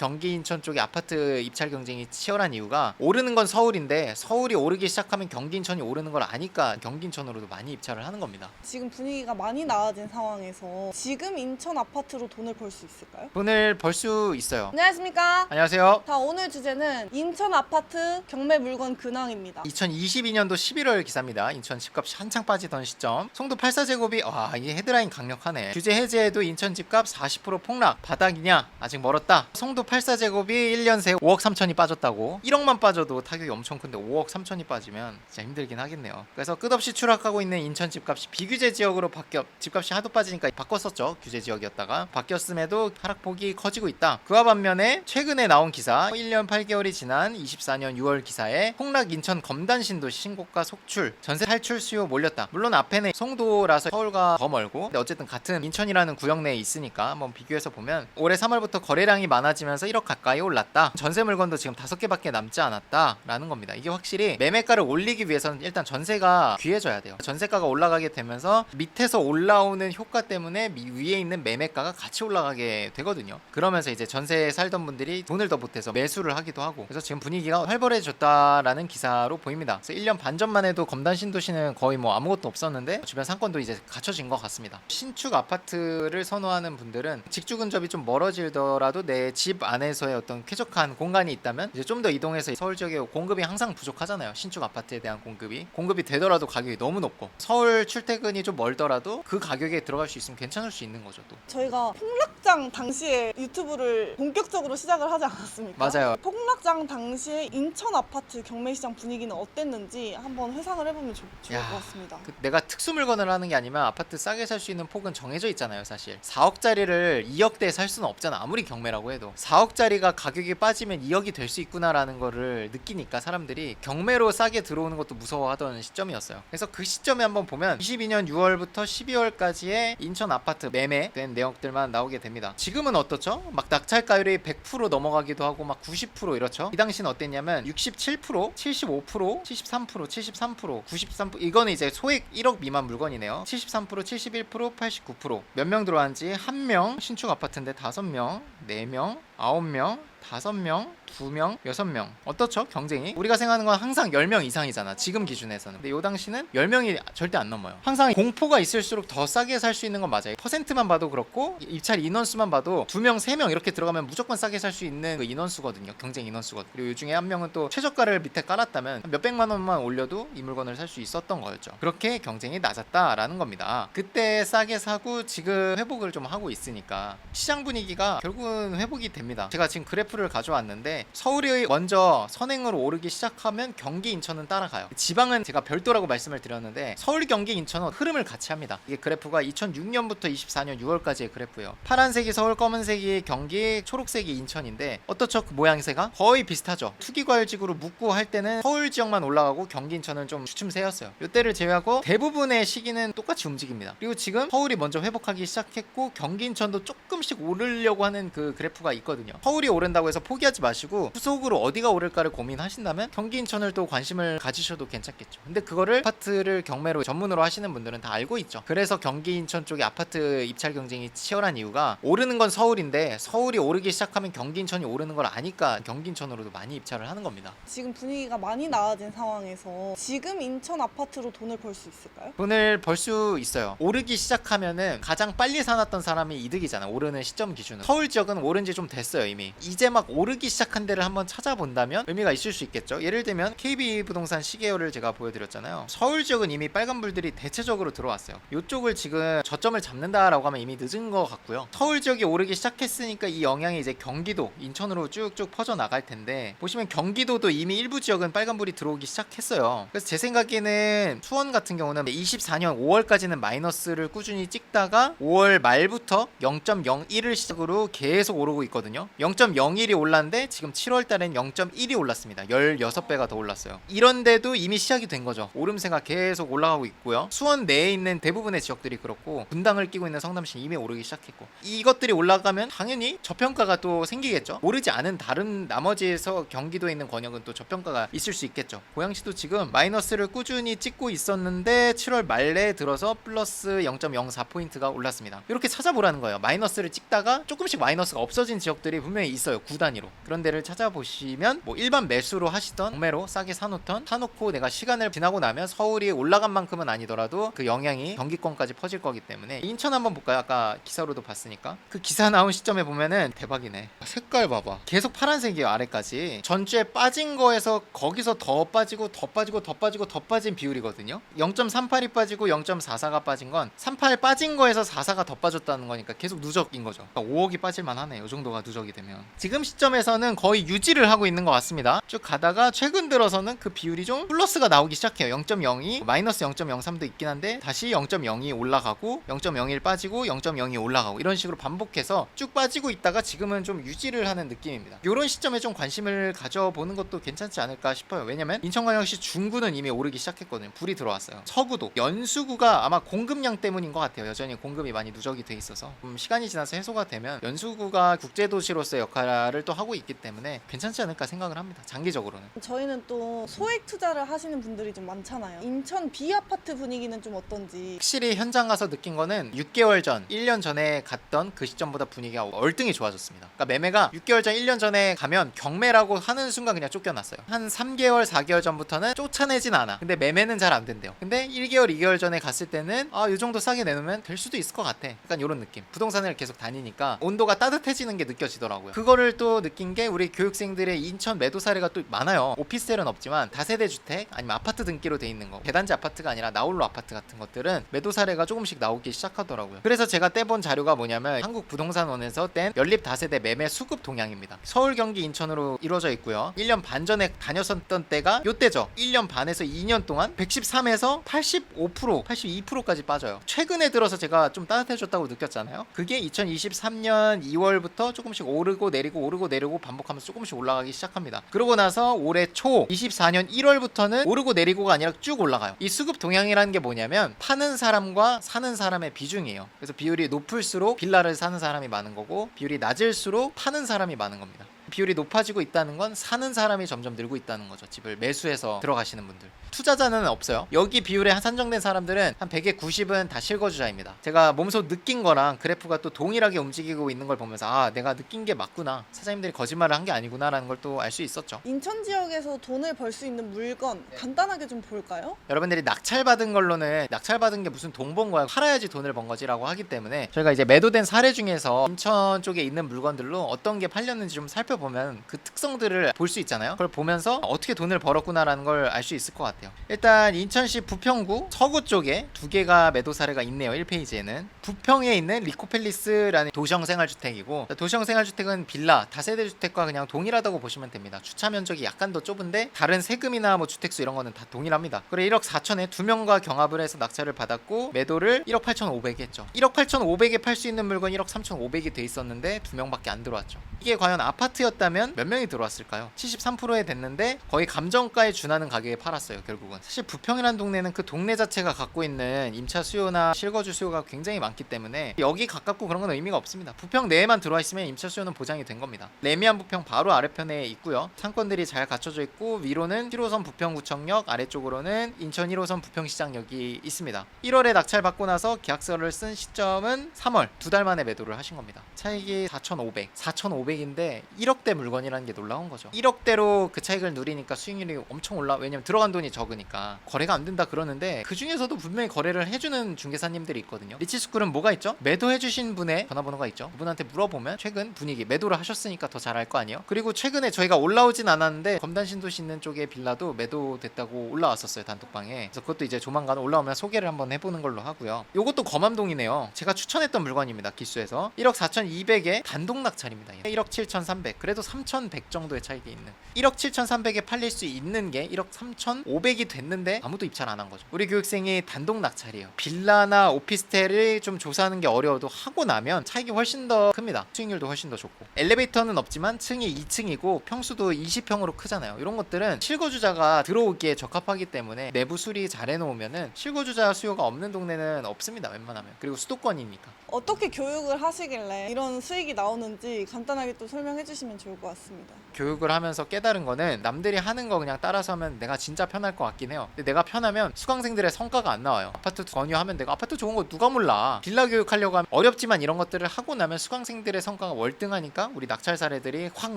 경기 인천 쪽에 아파트 입찰 경쟁이 치열한 이유가 오르는 건 서울인데 서울이 오르기 시작하면 경기 인천이 오르는 걸 아니까 경기 인천으로도 많이 입찰을 하는 겁니다. 지금 분위기가 많이 나아진 상황에서 지금 인천 아파트로 돈을 벌 수 있을까요? 돈을 벌 수 있어요. 안녕하십니까? 안녕하세요. 자, 오늘 주제는 인천 아파트 경매 물건 근황입니다. 2022년도 11월 기사입니다. 인천 집값이 한창 빠지던 시점. 송도 84제곱이 이게 헤드라인 강력하네. 규제 해제에도 인천 집값 40% 폭락. 바닥이냐? 아직 멀었다. 송도 84제곱이 1년 새 5억 3천이 빠졌다고. 1억만 빠져도 타격이 엄청 큰데 5억 3천이 빠지면 진짜 힘들긴 하겠네요. 그래서 끝없이 추락하고 있는 인천 집값이 비규제 지역으로 집값이 하도 빠지니까 바꿨었죠. 규제 지역이었다가 바뀌었음에도 하락폭이 커지고 있다. 그와 반면에 최근에 나온 기사 1년 8개월이 지난 24년 6월 기사에 폭락 인천 검단 신도시 신고가 속출 전세 탈출 수요 몰렸다. 물론 앞에는 송도라서 서울과 더 멀고 근데 어쨌든 같은 인천이라는 구역 내에 있으니까 한번 비교해서 보면 올해 3월부터 거래량이 많아지면서 1억 가까이 올랐다. 전세 물건도 지금 5개밖에 남지 않았다 라는 겁니다. 이게 확실히 매매가를 올리기 위해서는 일단 전세가 귀해져야 돼요. 전세가가 올라가게 되면서 밑에서 올라오는 효과 때문에 위에 있는 매매가가 같이 올라가게 되거든요. 그러면서 이제 전세에 살던 분들이 돈을 더 보태서 매수를 하기도 하고 그래서 지금 분위기가 활발해졌다라는 기사로 보입니다. 그래서 1년 반 전만 해도 검단 신도시는 거의 뭐 아무것도 없었는데 주변 상권도 이제 갖춰진 것 같습니다. 신축 아파트를 선호하는 분들은 직주 근접이 좀 멀어지더라도 내 집 안에서의 어떤 쾌적한 공간이 있다면 이제 좀 더 이동해서 서울 지역에 공급이 항상 부족하잖아요. 신축 아파트에 대한 공급이 되더라도 가격이 너무 높고 서울 출퇴근이 좀 멀더라도 그 가격에 들어갈 수 있으면 괜찮을 수 있는 거죠. 또 저희가 폭락장 당시에 유튜브를 본격적으로 시작을 하지 않았습니까? 맞아요. 폭락장 당시에 인천 아파트 경매 시장 분위기는 어땠는지 한번 회상을 해보면 좋을 것 같습니다. 내가 특수 물건을 하는 게 아니면 아파트 싸게 살 수 있는 폭은 정해져 있잖아요. 사실 4억짜리를 2억대에 살 수는 없잖아. 아무리 경매라고 해도 4억짜리가 가격이 빠지면 2억이 될 수 있구나라는 거를 느끼니까 사람들이 경매로 싸게 들어오는 것도 무서워하던 시점이었어요. 그래서 그 시점에 한번 보면 22년 6월부터 12월까지의 인천 아파트 매매된 내역들만 나오게 됩니다. 지금은 어떻죠? 막 낙찰가율이 100% 넘어가기도 하고 막 90% 이렇죠. 이 당시는 어땠냐면 67%, 75%, 73%, 93%, 이거는 이제 소액 1억 미만 물건이네요. 73%, 71%, 89%. 몇 명 들어왔는지 1명, 신축 아파트인데 5명, 4명, 9명, 5명, 2명, 6명. 어떻죠? 경쟁이? 우리가 생각하는 건 항상 10명 이상이잖아. 지금 기준에서는. 근데 이 당시는 10명이 절대 안 넘어요. 항상 공포가 있을수록 더 싸게 살 수 있는 건 맞아요. 퍼센트만 봐도 그렇고 입찰 인원수만 봐도 2명, 3명 이렇게 들어가면 무조건 싸게 살 수 있는 그 인원수거든요. 경쟁 인원수거든요. 그리고 이 중에 한 명은 또 최저가를 밑에 깔았다면 몇백만 원만 올려도 이 물건을 살 수 있었던 거였죠. 그렇게 경쟁이 낮았다라는 겁니다. 그때 싸게 사고 지금 회복을 좀 하고 있으니까 시장 분위기가 결국은 회복이 됩니다. 제가 지금 그래프를 가져왔는데 서울이 먼저 선행으로 오르기 시작하면 경기 인천은 따라가요. 지방은 제가 별도라고 말씀을 드렸는데 서울 경기 인천은 흐름을 같이 합니다. 이게 그래프가 2006년부터 24년 6월까지의 그래프예요. 파란색이 서울, 검은색이 경기, 초록색이 인천인데 어떻죠? 그 모양새가 거의 비슷하죠. 투기과열직으로 묶고 할 때는 서울 지역만 올라가고 경기 인천은 좀 주춤세였어요. 이때를 제외하고 대부분의 시기는 똑같이 움직입니다. 그리고 지금 서울이 먼저 회복하기 시작했고 경기 인천도 조금씩 오르려고 하는 그 그래프가 있거든요. 서울이 오른다고 해서 포기하지 마시고 후속으로 어디가 오를까를 고민하신다면 경기 인천을 또 관심을 가지셔도 괜찮겠죠. 근데 그거를 아파트를 경매로 전문으로 하시는 분들은 다 알고 있죠. 그래서 경기 인천 쪽에 아파트 입찰 경쟁이 치열한 이유가 오르는 건 서울인데 서울이 오르기 시작하면 경기 인천이 오르는 걸 아니까 경기 인천으로도 많이 입찰을 하는 겁니다. 지금 분위기가 많이 나아진 상황에서 지금 인천 아파트로 돈을 벌 수 있을까요? 돈을 벌 수 있어요. 오르기 시작하면은 가장 빨리 사놨던 사람이 이득이잖아. 오르는 시점 기준은. 서울 지역은 오른 지 좀 됐어요 이미. 이제 막 오르기 시작한 데를 한번 찾아본다면 의미가 있을 수 있겠죠. 예를 들면 KB부동산 시계열을 제가 보여드렸잖아요. 서울 지역은 이미 빨간불들이 대체적으로 들어왔어요. 이쪽을 지금 저점을 잡는다라고 하면 이미 늦은 것 같고요. 서울 지역이 오르기 시작했으니까 이 영향이 이제 경기도, 인천으로 쭉쭉 퍼져나갈 텐데 보시면 경기도도 이미 일부 지역은 빨간불이 들어오기 시작했어요. 그래서 제 생각에는 수원 같은 경우는 24년 5월까지는 마이너스를 꾸준히 찍다가 5월 말부터 0.01을 시작으로 계속 오르고 있거든요. 0.01이 올랐는데 지금 7월 달엔 0.1이 올랐습니다. 16배가 더 올랐어요. 이런데도 이미 시작이 된 거죠. 오름세가 계속 올라가고 있고요. 수원 내에 있는 대부분의 지역들이 그렇고 분당을 끼고 있는 성남시는 이미 오르기 시작했고 이것들이 올라가면 당연히 저평가가 또 생기겠죠. 오르지 않은 다른 나머지에서 경기도에 있는 권역은 또 저평가가 있을 수 있겠죠. 고양시도 지금 마이너스를 꾸준히 찍고 있었는데 7월 말에 들어서 플러스 0.04포인트가 올랐습니다. 이렇게 찾아보라는 거예요. 마이너스를 찍다가 조금씩 마이너스가 없어진 지역들이 분명히 있어요. 구 단위로 그런 데를 찾아보시면 뭐 일반 매수로 하시던 경매로 싸게 사놓고 내가 시간을 지나고 나면 서울이 올라간 만큼은 아니더라도 그 영향이 경기권까지 퍼질 거기 때문에 인천 한번 볼까요? 아까 기사로도 봤으니까 그 기사 나온 시점에 보면은 대박이네. 색깔 봐봐, 계속 파란색이에요. 아래까지 전주에 빠진 거에서 거기서 더 빠지고 더 빠지고 더 빠지고 더 빠진 비율이거든요. 0.38이 빠지고 0.44가 빠진 건 38 빠진 거에서 44가 더 빠졌다는 거니까 계속 누적인 거죠. 그러니까 5억이 빠질만 하네. 이 정도가 누적이 되면 지금 시점에서는 거의 유지를 하고 있는 것 같습니다. 쭉 가다가 최근 들어서는 그 비율이 좀 플러스가 나오기 시작해요. 0.02 마이너스 0.03도 있긴 한데 다시 0.02 올라가고 0.01 빠지고 0.02 올라가고 이런 식으로 반복해서 쭉 빠지고 있다가 지금은 좀 유지를 하는 느낌입니다. 이런 시점에 좀 관심을 가져보는 것도 괜찮지 않을까 싶어요. 왜냐면 인천광역시 중구는 이미 오르기 시작했거든요. 불이 들어왔어요. 서구도 연수구가 아마 공급량 때문인 것 같아요. 여전히 공급이 많이 누적이 돼 있어서 시간이 지나서 해소가 되면 연수구가 국제도시로서의 역할을 또 하고 있기 때문에 괜찮지 않을까 생각을 합니다. 장기적으로는. 저희는 또 소액 투자를 하시는 분들이 좀 많잖아요. 인천 B아파트 분위기는 좀 어떤지. 확실히 현장 가서 느낀 거는 6개월 전, 1년 전에 갔던 그 시점보다 분위기가 월등히 좋아졌습니다. 그러니까 매매가 6개월 전, 1년 전에 가면 경매라고 하는 순간 그냥 쫓겨났어요. 한 3개월, 4개월 전부터는 쫓아내진 않아. 근데 매매는 잘 안 된대요. 근데 1개월, 2개월 전에 갔을 때는 이 정도 싸게 내놓으면 될 수도 있을 것 같아. 약간 이런 느낌. 부동산을 계속 다니니까 온도가 따뜻해지는 게 느껴지더라고요. 그거를 또 느낀 게 우리 교육생들의 인천 매도 사례가 또 많아요. 오피스텔은 없지만 다세대 주택 아니면 아파트 등기로 돼 있는 거, 대단지 아파트가 아니라 나홀로 아파트 같은 것들은 매도 사례가 조금씩 나오기 시작하더라고요. 그래서 제가 떼본 자료가 뭐냐면 한국부동산원에서 뗀 연립 다세대 매매 수급 동향입니다. 서울, 경기, 인천으로 이루어져 있고요. 1년 반 전에 다녔었던 때가 요때죠. 1년 반에서 2년 동안 113에서 85%, 82%까지 빠져요. 최근에 들어서 제가 좀 따뜻해졌다고 느꼈잖아요. 그게 2023년 2월부터 조금씩 오르고 내리고 반복하면서 조금씩 올라가기 시작합니다. 그러고 나서 올해 초 24년 1월부터는 오르고 내리고가 아니라 쭉 올라가요. 이 수급 동향이라는 게 뭐냐면 파는 사람과 사는 사람의 비중이에요. 그래서 비율이 높을수록 빌라를 사는 사람이 많은 거고 비율이 낮을수록 파는 사람이 많은 겁니다. 비율이 높아지고 있다는 건 사는 사람이 점점 늘고 있다는 거죠. 집을 매수해서 들어가시는 분들. 투자자는 없어요. 여기 비율에 산정된 사람들은 한 100에 90은 다 실거주자입니다. 제가 몸소 느낀 거랑 그래프가 또 동일하게 움직이고 있는 걸 보면서 내가 느낀 게 맞구나. 사장님들이 거짓말을 한 게 아니구나 라는 걸 또 알 수 있었죠. 인천 지역에서 돈을 벌 수 있는 물건 간단하게 좀 볼까요? 여러분들이 낙찰받은 걸로는 낙찰받은 게 무슨 돈 번 거야, 팔아야지 돈을 번 거지라고 하기 때문에 저희가 이제 매도된 사례 중에서 인천 쪽에 있는 물건들로 어떤 게 팔렸는지 좀 살펴보면 그 특성들을 볼 수 있잖아요. 그걸 보면서 어떻게 돈을 벌었구나라는 걸 알 수 있을 것 같아요. 일단 인천시 부평구 서구 쪽에 두 개가 매도 사례가 있네요. 1페이지에는 부평에 있는 리코팰리스라는 도시형 생활주택이고, 도시형 생활주택은 빌라, 다세대 주택과 그냥 동일하다고 보시면 됩니다. 주차 면적이 약간 더 좁은데 다른 세금이나 뭐 주택수 이런 거는 다 동일합니다. 그래 1억 4천에 두 명과 경합을 해서 낙찰을 받았고 매도를 1억 8,500에 했죠. 1억 8,500에 팔 수 있는 물건 1억 3,500이 돼 있었는데 두 명밖에 안 들어왔죠. 이게 과연 아파트였다면 몇 명이 들어왔을까요? 73%에 됐는데 거의 감정가에 준하는 가격에 팔았어요. 결국은 사실 부평이라는 동네는 그 동네 자체가 갖고 있는 임차 수요나 실거주 수요가 굉장히 많기 때문에 여기 가깝고 그런 건 의미가 없습니다. 부평 내에만 들어와 있으면 임차 수요는 보장이 된 겁니다. 레미안 부평 바로 아래편에 있고요. 상권들이 잘 갖춰져 있고 위로는 1호선 부평구청역, 아래쪽으로는 인천 1호선 부평시장역이 있습니다. 1월에 낙찰받고 나서 계약서를 쓴 시점은 3월, 두 달 만에 매도를 하신 겁니다. 차익이 4,500인데 1억대 물건이라는 게 놀라운 거죠. 1억대로 그 차익을 누리니까 수익률이 엄청 왜냐면 들어간 돈이 적으니까 거래가 안 된다 그러는데 그 중에서도 분명히 거래를 해주는 중개사님들이 있거든요. 리치스쿨은 뭐가 있죠? 매도해주신 분의 전화번호가 있죠. 그분한테 물어보면 최근 분위기, 매도를 하셨으니까 더 잘 알 거 아니에요. 그리고 최근에 저희가 올라오진 않았는데 검단 신도시 있는 쪽에 빌라도 매도됐다고 올라왔었어요. 단톡방에. 그래서 그것도 이제 조만간 올라오면 소개를 한번 해보는 걸로 하고요. 요것도 검암동이네요. 제가 추천했던 물건입니다. 기수에서 1억 4,200에 단독 낙찰입니다. 1억 7,300, 그래도 3,100 정도의 차익이 있는, 1억 7,300에 팔릴 수 있는 게 1억 3,500이 됐는데 아무도 입찰 안 한 거죠. 우리 교육생이 단독 낙찰이에요. 빌라나 오피스텔을 좀 조사하는 게 어려워도 하고 나면 차익이 훨씬 더 큽니다. 수익률도 훨씬 더 좋고, 엘리베이터는 없지만 층이 2층이고 평수도 20평으로 크잖아요. 이런 것들은 실거주자가 들어오기에 적합하기 때문에 내부 수리 잘 해놓으면은 실거주자 수요가 없는 동네는 없습니다. 웬만하면. 그리고 수도권이니까. 어떻게 교육을 하시길래 이런 수익이 나오는지 간단하게 또 설명해 주시면 하시면 좋을 것 같습니다. 교육을 하면서 깨달은 거는 남들이 하는 거 그냥 따라서 하면 내가 진짜 편할 것 같긴 해요. 근데 내가 편하면 수강생들의 성과가 안 나와요. 아파트 권유하면 내가 아파트 좋은 거 누가 몰라. 빌라 교육하려고 하면 어렵지만 이런 것들을 하고 나면 수강생들의 성과가 월등하니까 우리 낙찰 사례들이 확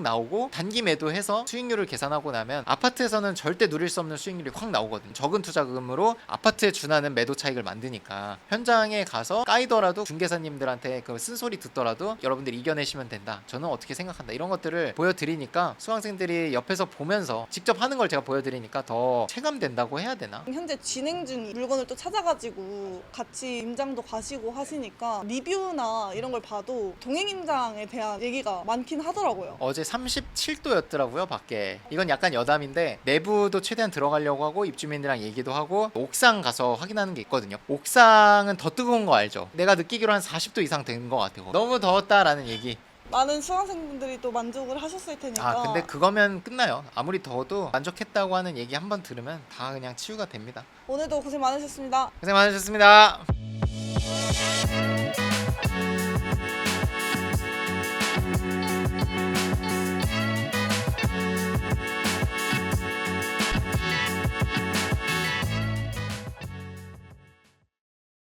나오고 단기 매도해서 수익률을 계산하고 나면 아파트에서는 절대 누릴 수 없는 수익률이 확 나오거든. 적은 투자금으로 아파트에 준하는 매도 차익을 만드니까 현장에 가서 까이더라도 중개사님들한테 그 쓴소리 듣더라도 여러분들이 이겨내시면 된다. 저는 어떻게 생각한다. 이런 것들을 보여드리니까 수강생들이 옆에서 보면서 직접 하는 걸 제가 보여드리니까 더 체감된다고 해야 되나? 현재 진행 중 물건을 또 찾아가지고 같이 임장도 가시고 하시니까 리뷰나 이런 걸 봐도 동행 임장에 대한 얘기가 많긴 하더라고요. 어제 37도였더라고요 밖에. 이건 약간 여담인데 내부도 최대한 들어가려고 하고 입주민들이랑 얘기도 하고 옥상 가서 확인하는 게 있거든요. 옥상은 더 뜨거운 거 알죠? 내가 느끼기로 한 40도 이상 된 것 같아요. 너무 더웠다라는 얘기. 많은 수강생분들이 또 만족을 하셨을 테니까. 아 근데 그거면 끝나요. 아무리 더워도 만족했다고 하는 얘기 한번 들으면 다 그냥 치유가 됩니다. 오늘도 고생 많으셨습니다. 고생 많으셨습니다.